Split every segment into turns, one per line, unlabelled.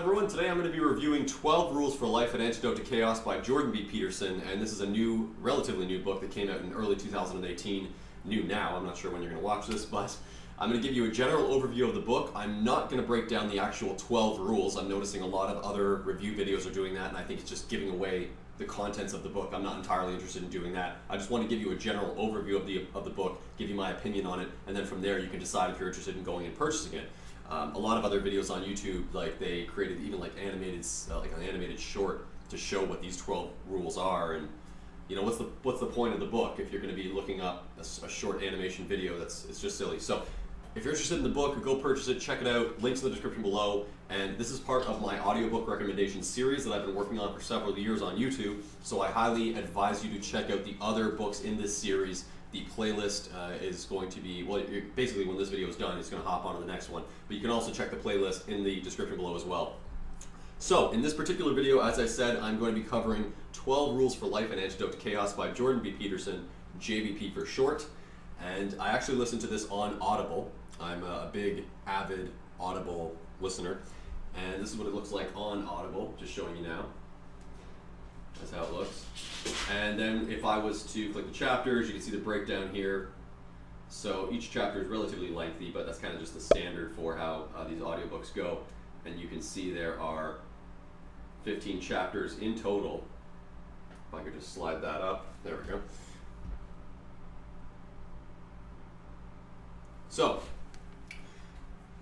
everyone. Today I'm going to be reviewing 12 Rules for Life and Antidote to Chaos by Jordan B Peterson, and this is a new, relatively new book that came out in early 2018. New now, I'm not sure when you're going to watch this, but I'm going to give you a general overview of the book. I'm not going to break down the actual 12 rules. I'm noticing a lot of other review videos are doing that, and I think it's just giving away the contents of the book. I'm not entirely interested in doing that. I just want to give you a general overview of the book, give you my opinion on it, and then from there you can decide if you're interested in going and purchasing it. A lot of other videos on YouTube, like they created even like animated, like an animated short to show what these 12 rules are, and you know what's the point of the book if you're going to be looking up a short animation video? It's just silly. So if you're interested in the book, go purchase it, check it out. Links in the description below. And this is part of my audiobook recommendation series that I've been working on for several years on YouTube. So I highly advise you to check out the other books in this series. The playlist is going to be, well, basically when this video is done, it's going to hop on to the next one. But you can also check the playlist in the description below as well. So in this particular video, as I said, I'm going to be covering 12 Rules for Life and Antidote to Chaos by Jordan B Peterson, JBP for short. And I actually listened to this on Audible. I'm a big, avid Audible listener. And this is what it looks like on Audible, just showing you now. That's how it looks. And then if I was to click the chapters, you can see the breakdown here. So each chapter is relatively lengthy, but that's kind of just the standard for how these audiobooks go. And you can see there are 15 chapters in total. If I could just slide that up. There we go. So,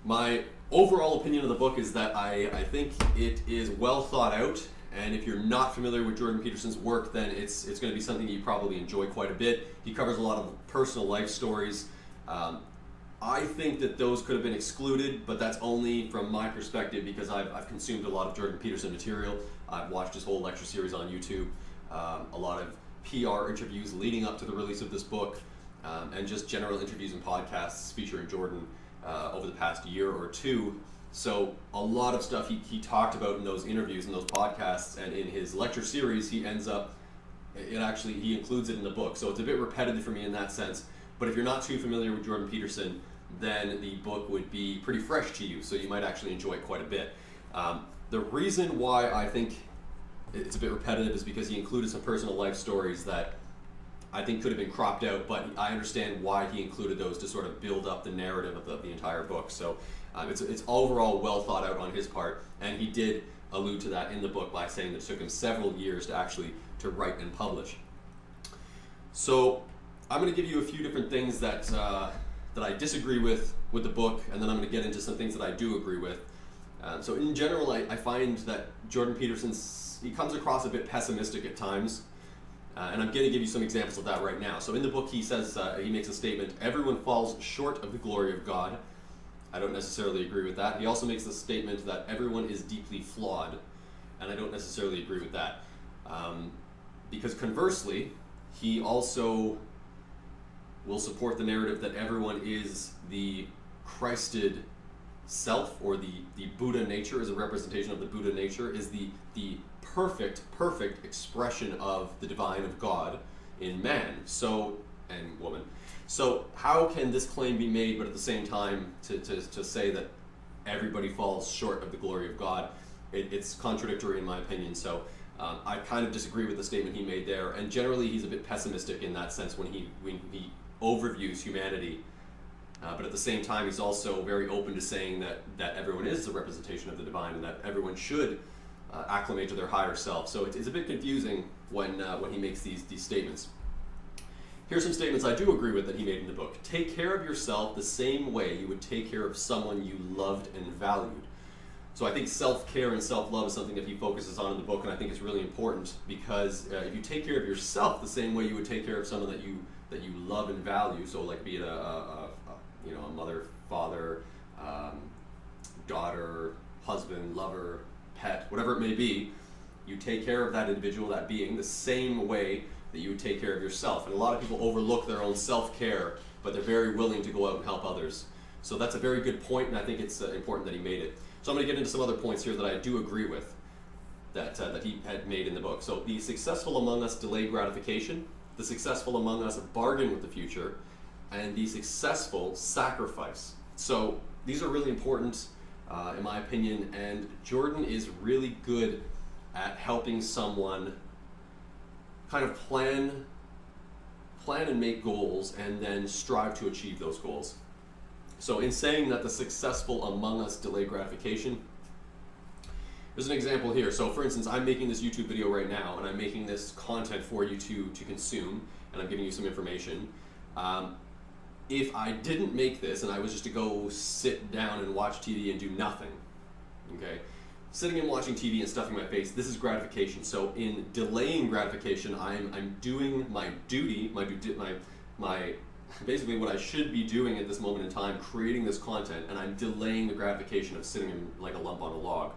my overall opinion of the book is that I think it is well thought out, and if you're not familiar with Jordan Peterson's work, then it's going to be something you probably enjoy quite a bit. He covers a lot of personal life stories. I think that those could have been excluded, but that's only from my perspective because I've consumed a lot of Jordan Peterson material. I've watched his whole lecture series on YouTube, a lot of PR interviews leading up to the release of this book, and just general interviews and podcasts featuring Jordan over the past year or two. So a lot of stuff he talked about in those interviews and those podcasts, and in his lecture series he includes it in the book. So it's a bit repetitive for me in that sense, but if you're not too familiar with Jordan Peterson, then the book would be pretty fresh to you, so you might actually enjoy it quite a bit. The reason why I think it's a bit repetitive is because he included some personal life stories that I think could have been cropped out, but I understand why he included those to sort of build up the narrative of the entire book. So it's overall well thought out on his part, and he did allude to that in the book by saying that it took him several years to write and publish. So I'm going to give you a few different things that I disagree with the book, and then I'm going to get into some things that I do agree with. So in general, I find that Jordan Peterson, he comes across a bit pessimistic at times. And I'm going to give you some examples of that right now. So in the book he says, he makes a statement, everyone falls short of the glory of God. I don't necessarily agree with that. He also makes the statement that everyone is deeply flawed, and I don't necessarily agree with that. Because conversely, he also will support the narrative that everyone is the Christed self, or the Buddha nature, is a representation of the Buddha nature, is the perfect expression of the divine of God in man and woman. So how can this claim be made, but at the same time to say that everybody falls short of the glory of God? It's contradictory in my opinion. So I kind of disagree with the statement he made there, and generally he's a bit pessimistic in that sense when he overviews humanity. But at the same time, he's also very open to saying that everyone is a representation of the divine, and that everyone should acclimate to their higher self. So it's a bit confusing when he makes these statements. Here's some statements I do agree with that he made in the book. Take care of yourself the same way you would take care of someone you loved and valued. So I think self-care and self-love is something that he focuses on in the book, and I think it's really important because if you take care of yourself the same way you would take care of someone that you love and value, so like be it a mother, father, daughter, husband, lover, pet, whatever it may be, you take care of that individual, that being, the same way that you would take care of yourself. And a lot of people overlook their own self-care, but they're very willing to go out and help others. So that's a very good point, and I think it's important that he made it. So I'm going to get into some other points here that I do agree with that he had made in the book. So the successful among us delay gratification, the successful among us bargain with the future, and the successful sacrifice. So these are really important in my opinion, and Jordan is really good at helping someone kind of plan and make goals and then strive to achieve those goals. So in saying that the successful among us delay gratification, there's an example here. So for instance, I'm making this YouTube video right now, and I'm making this content for you to consume, and I'm giving you some information. If I didn't make this and I was just to go sit down and watch TV and do nothing, okay? Sitting and watching TV and stuffing my face, this is gratification. So in delaying gratification, I'm doing my duty, basically what I should be doing at this moment in time, creating this content, and I'm delaying the gratification of sitting in like a lump on a log.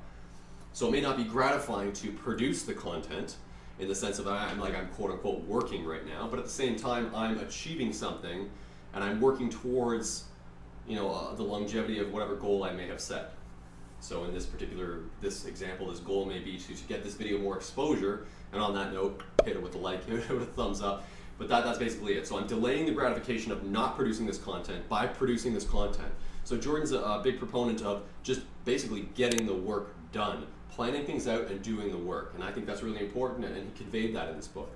So it may not be gratifying to produce the content in the sense of I'm quote unquote working right now, but at the same time I'm achieving something and I'm working towards, the longevity of whatever goal I may have set. So in this example, this goal may be to get this video more exposure, and on that note, hit it with a like, hit it with a thumbs up. But that's basically it. So I'm delaying the gratification of not producing this content by producing this content. So Jordan's a big proponent of just basically getting the work done, planning things out and doing the work. And I think that's really important, and he conveyed that in this book.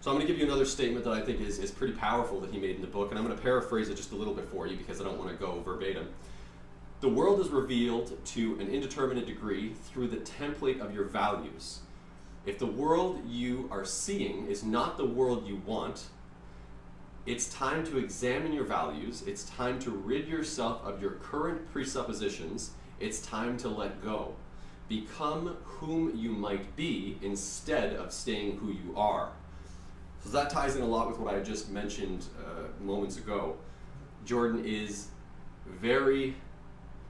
So I'm going to give you another statement that I think is pretty powerful that he made in the book, and I'm going to paraphrase it just a little bit for you because I don't want to go verbatim. The world is revealed to an indeterminate degree through the template of your values. If the world you are seeing is not the world you want, it's time to examine your values. It's time to rid yourself of your current presuppositions. It's time to let go. Become whom you might be instead of staying who you are. So that ties in a lot with what I just mentioned moments ago. Jordan is very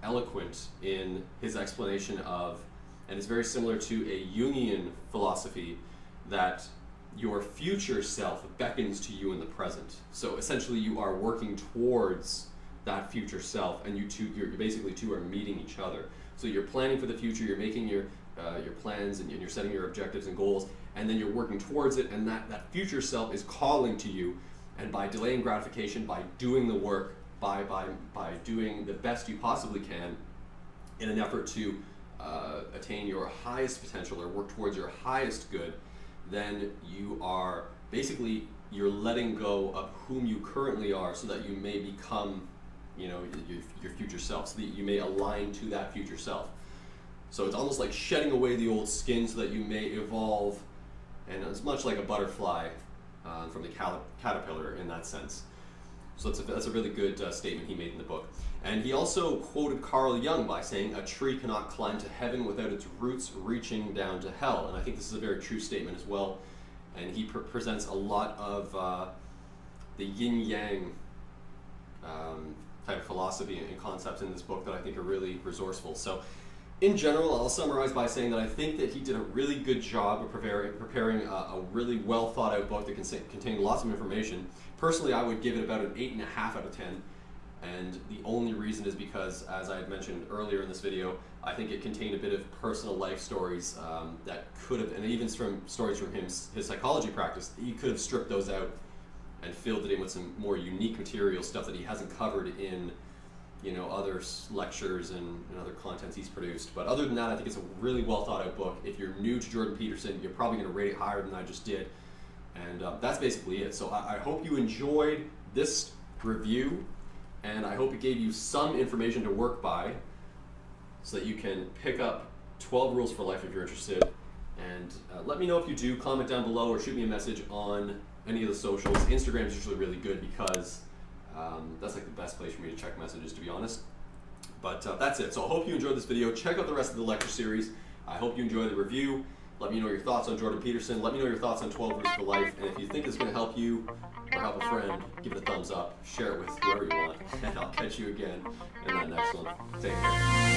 eloquent in his explanation of, and it's very similar to a Jungian philosophy, that your future self beckons to you in the present. So essentially you are working towards that future self, and you're basically two are meeting each other. So you're planning for the future, you're making your plans, and you're setting your objectives and goals, and then you're working towards it, and that future self is calling to you. And by delaying gratification, by doing the work, by doing the best you possibly can in an effort to attain your highest potential or work towards your highest good, then you are basically, you're letting go of whom you currently are so that you may become, your future self, so that you may align to that future self. So it's almost like shedding away the old skin so that you may evolve, and it's much like a butterfly from the caterpillar in that sense. So that's a really good statement he made in the book. And he also quoted Carl Jung by saying, "A tree cannot climb to heaven without its roots reaching down to hell." And I think this is a very true statement as well. And he presents a lot of the yin-yang type of philosophy and concepts in this book that I think are really resourceful. So in general, I'll summarize by saying that I think that he did a really good job of preparing a really well thought out book that contained lots of information. Personally, I would give it about an 8.5 out of 10. And the only reason is because, as I had mentioned earlier in this video, I think it contained a bit of personal life stories that could have, and even from stories from his psychology practice, he could have stripped those out and filled it in with some more unique material, stuff that he hasn't covered in other lectures and other contents he's produced. But other than that, I think it's a really well thought out book. If you're new to Jordan Peterson, you're probably going to rate it higher than I just did. And that's basically it. So I hope you enjoyed this review, and I hope it gave you some information to work by so that you can pick up 12 Rules for Life if you're interested. And let me know if you do. Comment down below or shoot me a message on any of the socials. Instagram is usually really good because that's like the best place for me to check messages, to be honest. But that's it. So I hope you enjoyed this video. Check out the rest of the lecture series. I hope you enjoy the review. Let me know your thoughts on Jordan Peterson. Let me know your thoughts on 12 Rules for Life. And if you think it's going to help you or help a friend, give it a thumbs up. Share it with whoever you want. And I'll catch you again in that next one. Take care.